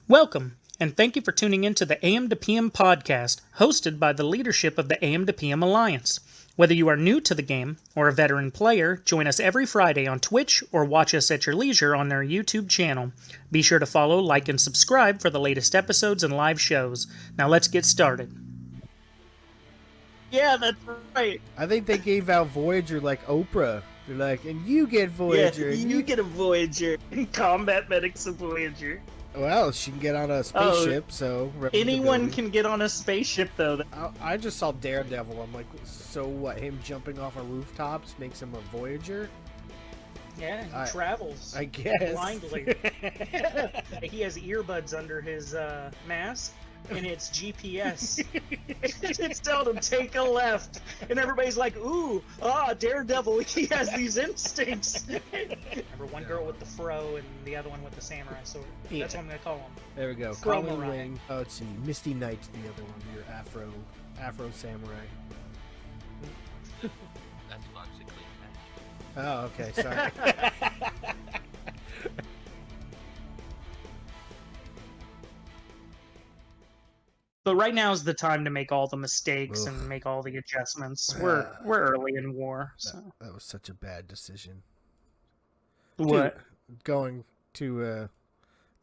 Welcome, and thank you for tuning in to the AM-2-PM podcast, hosted by the leadership of the AM-2-PM Alliance. Whether you are new to the game or a veteran player, join us every Friday on Twitch or watch us at your leisure on their YouTube channel. Be sure to follow, like, and subscribe for the latest episodes and live shows. Now let's get started. Yeah, that's right. I think they gave out Voyager like Oprah. They're like, and you get Voyager. Yeah, you get a Voyager. Combat Medic's a Voyager. Well, she can get on a spaceship, so... Anyone can get on a spaceship, though. I just saw Daredevil. I'm like, so what, him jumping off of rooftops makes him a Voyager? Yeah, he travels. I guess. Blindly. He has earbuds under his mask, and it's GPS. It's telling him, take a left. And everybody's like, ooh, Daredevil, he has these instincts. Remember, one girl with the fro and the other one with the samurai sword. Yeah. That's what I'm going to call him. There we go. Colin Wing. Oh, let's see. Misty Knight's the other one. Your Afro samurai. That's logically matched. Oh, okay. Sorry. But right now is the time to make all the mistakes and make all the adjustments. We're early in war. So. That was such a bad decision. What? Dude, going to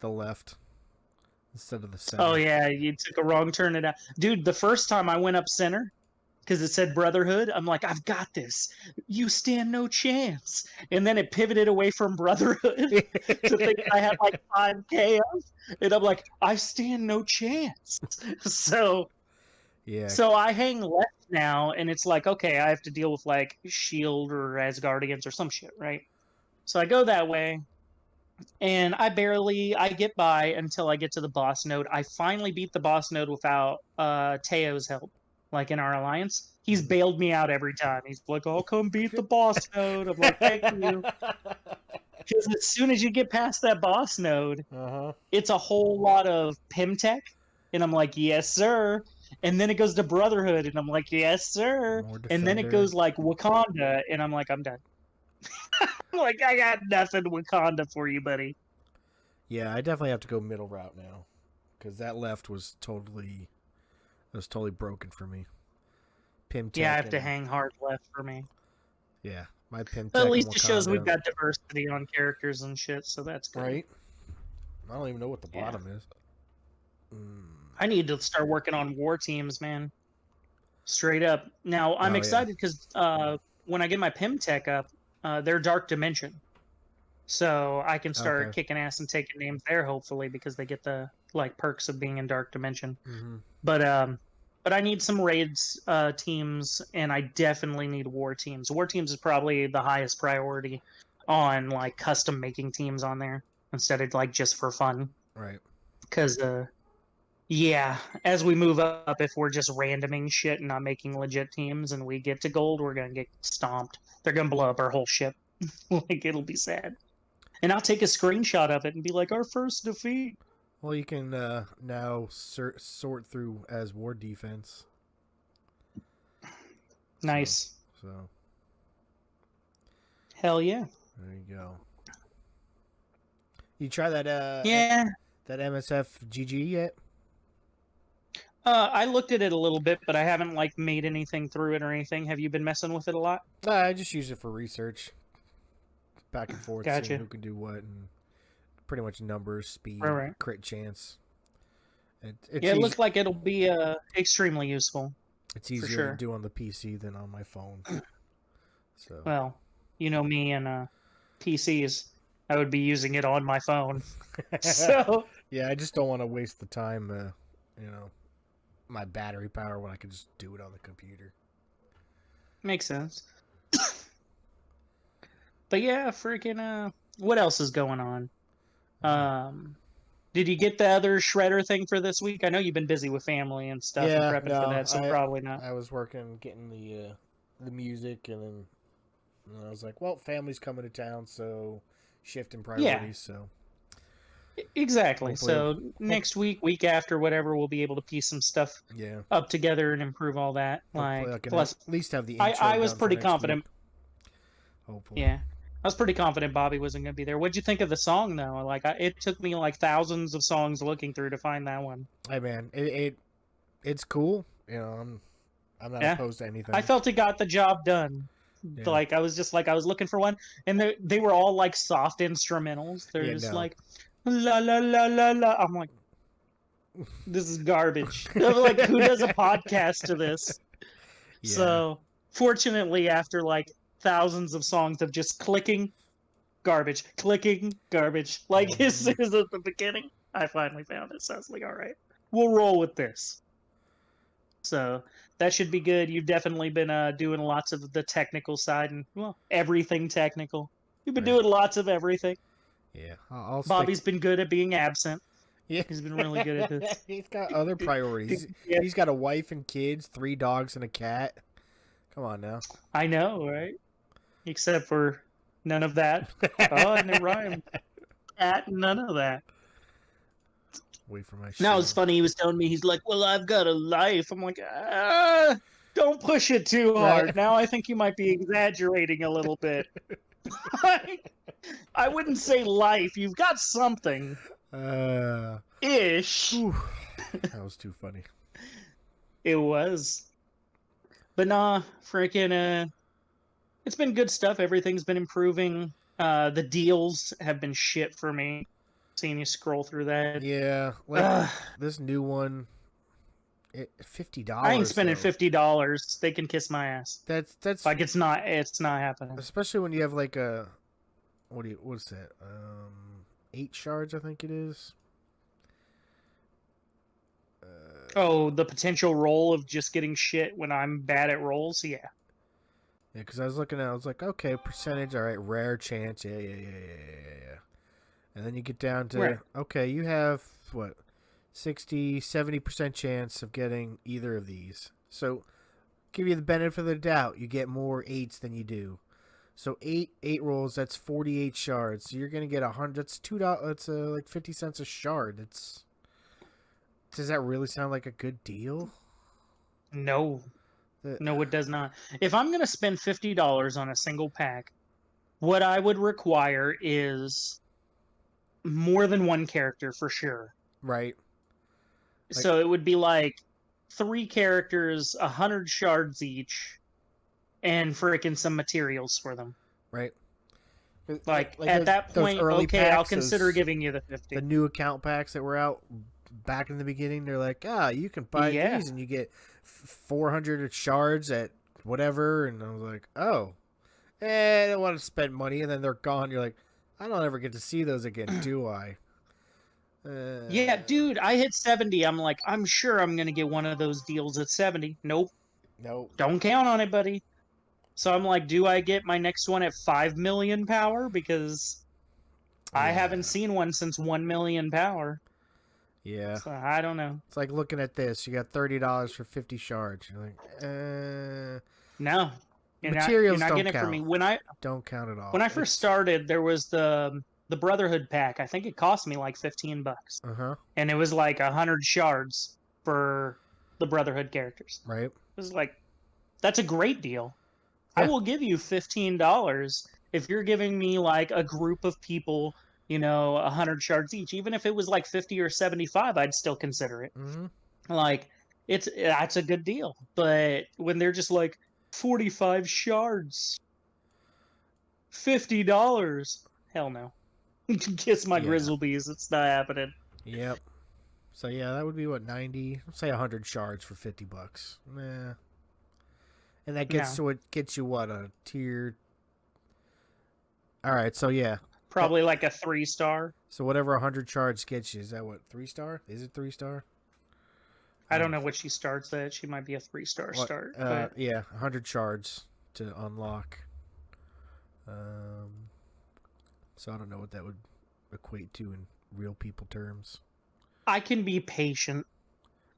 the left instead of the center. Oh, yeah, you took a wrong turn. Dude, the first time I went up center, because it said Brotherhood, I'm like, I've got this. You stand no chance. And then it pivoted away from Brotherhood to think I had like 5 chaos. And I'm like, I stand no chance. So I hang left now, and it's like, okay, I have to deal with like Shield or Asgardians or some shit, right? So I go that way, and I get by until I get to the boss node. I finally beat the boss node without Teo's help. Like in our alliance, he's bailed me out every time. He's like, "I'll come beat the boss node." I'm like, "Thank you." Because as soon as you get past that boss node, it's a whole lot of Pimtech, and I'm like, "Yes, sir." And then it goes to Brotherhood, and I'm like, "Yes, sir." And then it goes like Wakanda, and I'm like, "I'm done." I'm like, I got nothing Wakanda for you, buddy. Yeah, I definitely have to go middle route now, because that left was totally broken for me. Pimtech. Yeah, I have to hang hard left for me. Yeah, my Pimtech. But at least it shows we've got diversity on characters and shit, so that's good. Right. I don't even know what the bottom is. I need to start working on war teams, man. Straight up. Now, I'm excited because when I get my Pimtech up, they're Dark Dimension. So I can start kicking ass and taking names there, hopefully, because they get the like perks of being in Dark Dimension. Mm-hmm. But I need some raids teams, and I definitely need war teams. War teams is probably the highest priority on like custom making teams on there instead of like just for fun. Right. Because as we move up, if we're just randoming shit and not making legit teams, and we get to gold, we're gonna get stomped. They're gonna blow up our whole ship. Like, it'll be sad. And I'll take a screenshot of it and be like, our first defeat. Well, you can now sort through as war defense. Nice. So. Hell yeah. There you go. You try that that MSF GG yet? I looked at it a little bit, but I haven't like made anything through it or anything. Have you been messing with it a lot? I just use it for research. Back and forth, gotcha. Seeing who can do what, and pretty much numbers, speed, crit chance. It looks like it'll be extremely useful. It's easier to do on the PC than on my phone. So. Well, you know me and PCs. I would be using it on my phone. So yeah, I just don't want to waste the time, my battery power when I could just do it on the computer. Makes sense. But yeah, freaking what else is going on? Did you get the other shredder thing for this week? I know you've been busy with family and stuff and prepping for that, so probably not. I was working, getting the music, and then I was like, well, family's coming to town, so shifting priorities, so. Exactly. Hopefully, so next week after, whatever, we'll be able to piece some stuff up together and improve all that. Like, plus, at least have the intro I was done pretty for next confident. week. Hopefully. Yeah. I was pretty confident Bobby wasn't going to be there. What'd you think of the song though? Like, it took me like thousands of songs looking through to find that one. Hey man, it's cool. You know, I'm not Yeah. opposed to anything. I felt it got the job done. Yeah. Like, I was looking for one, and they were all like soft instrumentals. They're just like la la la la la. I'm like, this is garbage. I'm like, who does a podcast to this? Yeah. So fortunately, after like thousands of songs of just clicking garbage, like as soon as at the beginning, I finally found it. So I was like, all right, we'll roll with this. So that should be good. You've definitely been doing lots of the technical side and, well, everything technical. You've been doing lots of everything. Yeah, I'll Bobby's been good at being absent. Yeah, he's been really good at this. He's got other priorities. Yeah. He's got a wife and kids, 3 dogs and a cat. Come on now. I know, right? Except for none of that. Oh, and it rhymed. Cat, none of that. Wait for my show. Now it's funny. He was telling me, he's like, "Well, I've got a life." I'm like, don't push it too hard. Right. Now I think you might be exaggerating a little bit. I wouldn't say life. You've got something. Ish. That was too funny. It was. But nah, freaking, it's been good stuff. Everything's been improving. The deals have been shit for me. Seeing you scroll through that. Yeah, like this new one, $50. I ain't spending though. $50. They can kiss my ass. That's Like, it's not happening. especially when you have like a what's that? 8 shards, I think it is. Oh, the potential roll of just getting shit when I'm bad at rolls? Yeah. Yeah, because I was looking at it, I was like, okay, percentage, all right, rare chance, yeah. And then you get down to, Right. okay, you have, what, 60, 70% chance of getting either of these. So, give you the benefit of the doubt, you get more 8s than you do. So, 8 rolls, that's 48 shards. So, you're going to get 100, that's $2, that's like 50 cents a shard. Does that really sound like a good deal? No. No, it does not. If I'm going to spend $50 on a single pack, what I would require is more than one character for sure. Right. So it would be like 3 characters, 100 shards each, and frickin' some materials for them. Right. Like at that point, okay, packs, I'll consider giving you the 50. The new account packs that were out back in the beginning, they're like, you can buy these and you get 400 shards at whatever. And I was like, I don't want to spend money. And then they're gone. You're like, I don't ever get to see those again, do I? Yeah, dude, I hit 70. I'm like, I'm sure I'm going to get one of those deals at 70. Nope. Don't count on it, buddy. So I'm like, do I get my next one at 5 million power? Because I haven't seen one since 1 million power. Yeah. So I don't know. It's like looking at this. You got $30 for 50 shards. You're like, no. Materials you're not don't getting count. it for me. Don't count at all. When I first started, there was the Brotherhood pack. I think it cost me like $15. And it was like 100 shards for the Brotherhood characters. Right. It was like, that's a great deal. Yeah. I will give you $15 if you're giving me like a group of people, 100 shards each. Even if it was like 50 or 75, I'd still consider it. Like, that's a good deal. But when they're just like 45 shards, $50, hell no. Kiss my grizzlebees. It's not happening. Yep. So yeah, that would be what, 90? Let's say 100 shards for $50. Nah. And that gets you what, a tier. All right, so yeah. Probably like a 3-star. So whatever 100 shards gets you, is that what, 3-star? Is it 3-star? I don't know what she starts at. She might be a 3-star start. Yeah, 100 shards to unlock. So I don't know what that would equate to in real people terms. I can be patient.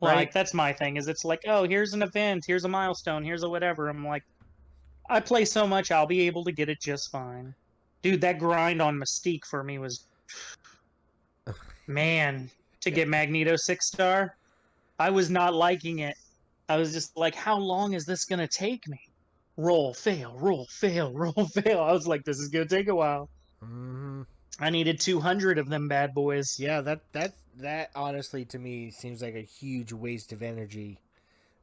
Right. Like, that's my thing, is it's like, oh, here's an event, here's a milestone, here's a whatever. I'm like, I play so much, I'll be able to get it just fine. Dude, that grind on Mystique for me was... Man, to get Magneto 6-star, I was not liking it. I was just like, how long is this going to take me? roll, fail, roll, fail, roll, fail. I was like, this is going to take a while. Mm-hmm. I needed 200 of them bad boys. Yeah, that honestly to me seems like a huge waste of energy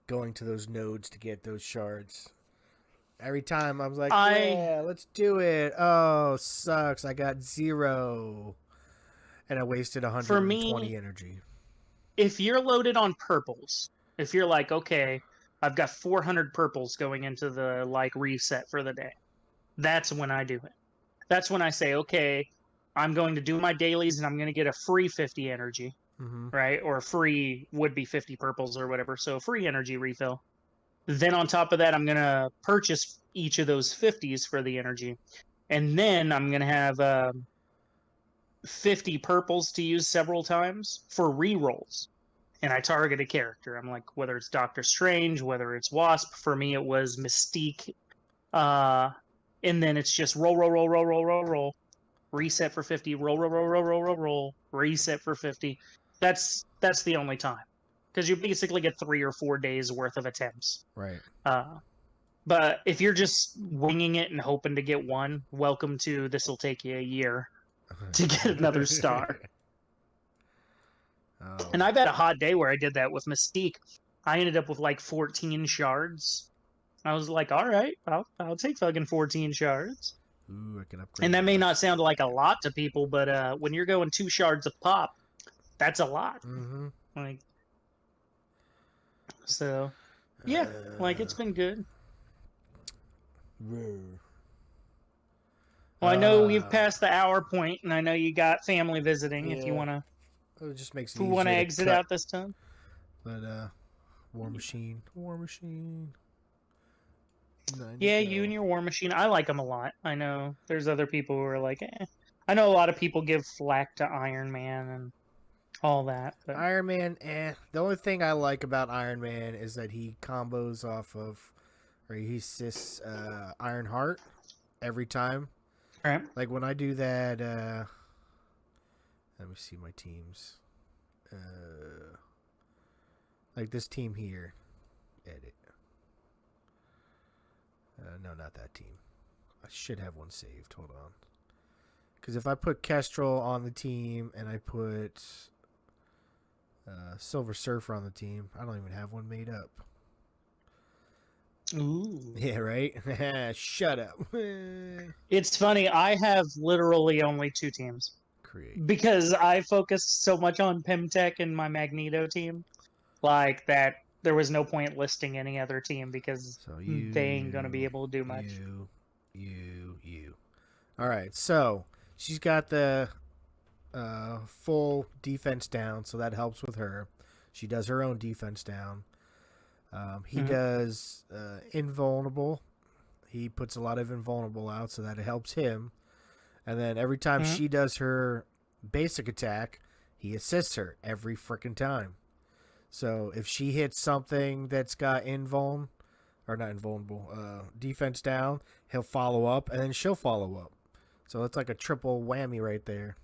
going to those nodes to get those shards. Every time I was like, yeah, let's do it. Oh, sucks. I got 0. And I wasted 120 energy. If you're loaded on purples, if you're like, okay, I've got 400 purples going into the like reset for the day, that's when I do it. That's when I say, okay, I'm going to do my dailies and I'm going to get a free 50 energy, right? Or a free would-be 50 purples or whatever. So free energy refill. Then on top of that, I'm going to purchase each of those 50s for the energy. And then I'm going to have 50 purples to use several times for rerolls. And I target a character. I'm like, whether it's Doctor Strange, whether it's Wasp. For me, it was Mystique. And then it's just roll, roll, roll, roll, roll, roll, roll. Reset for 50. Roll, roll, roll, roll, roll, roll, roll. Reset for 50. That's the only time. Because you basically get 3 or 4 days worth of attempts. Right. But if you're just winging it and hoping to get one, welcome to this will take you a year to get another star. Oh. And I've had a hot day where I did that with Mystique. I ended up with like 14 shards. I was like, all right, I'll take fucking 14 shards. Ooh, I can upgrade. And that may not sound like a lot to people, but when you're going 2 shards a pop, that's a lot. Mm-hmm. Like, so, yeah, like it's been good. Well, I know we've passed the hour point, and I know you got family visiting. Yeah. If you want to, it just makes it if we want to exit out this time. But War Machine. 97. Yeah, you and your War Machine. I like them a lot. I know there's other people who are like, eh. I know a lot of people give flack to Iron Man and all that. But... Iron Man, The only thing I like about Iron Man is that he combos off of, or he assists Iron Heart every time. Right. Like when I do that, let me see my teams. Like this team here. Edit. No, not that team. I should have one saved. Hold on. Because if I put Kestrel on the team and I put Silver Surfer on the team, I don't even have one made up. Ooh. Yeah, right? Shut up. It's funny. I have literally only 2 teams. Create. Because I focused so much on Pimtech and my Magneto team. Like that, there was no point listing any other team because they ain't going to be able to do much. You. All right, so she's got the full defense down, so that helps with her. She does her own defense down. He does invulnerable. He puts a lot of invulnerable out, so that it helps him. And then every time she does her basic attack, he assists her every freaking time. So if she hits something that's got invuln, or not invulnerable, defense down, he'll follow up, and then she'll follow up. So it's like a triple whammy right there.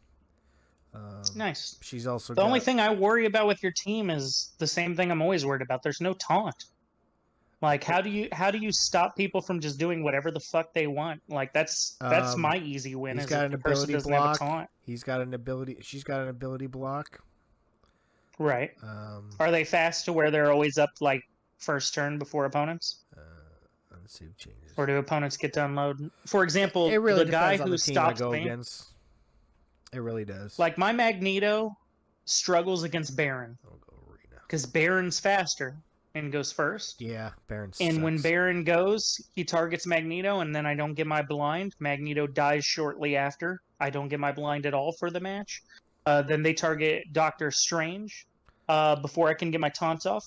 Nice. She's also the only thing I worry about with your team is the same thing I'm always worried about. There's no taunt. Like, how do you stop people from just doing whatever the fuck they want? Like, that's my easy win. He's is got if an the person ability doesn't have a block. taunt. He's got an ability. She's got an ability block. Right. Are they fast to where they're always up like first turn before opponents? Let's see if changes. Or do opponents get to unload? For example, It really the guy depends on who the team I stops go me. against. It really does. Like my Magneto struggles against Baron I'll go Arena. because Baron's faster and goes first. Yeah, Baron. And when sucks. Baron goes, he targets Magneto, and then I don't get my blind. Magneto dies shortly after. I don't get my blind at all for the match. Then they target Doctor Strange before I can get my taunts off.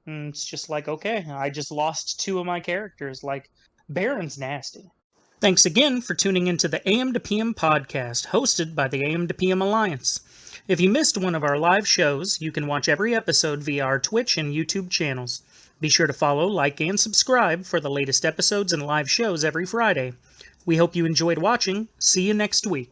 And it's just like, okay, I just lost 2 of my characters. Like, Baron's nasty. Thanks again for tuning into the AM-2-PM podcast, hosted by the AM-2-PM Alliance. If you missed one of our live shows, you can watch every episode via our Twitch and YouTube channels. Be sure to follow, like, and subscribe for the latest episodes and live shows every Friday. We hope you enjoyed watching. See you next week.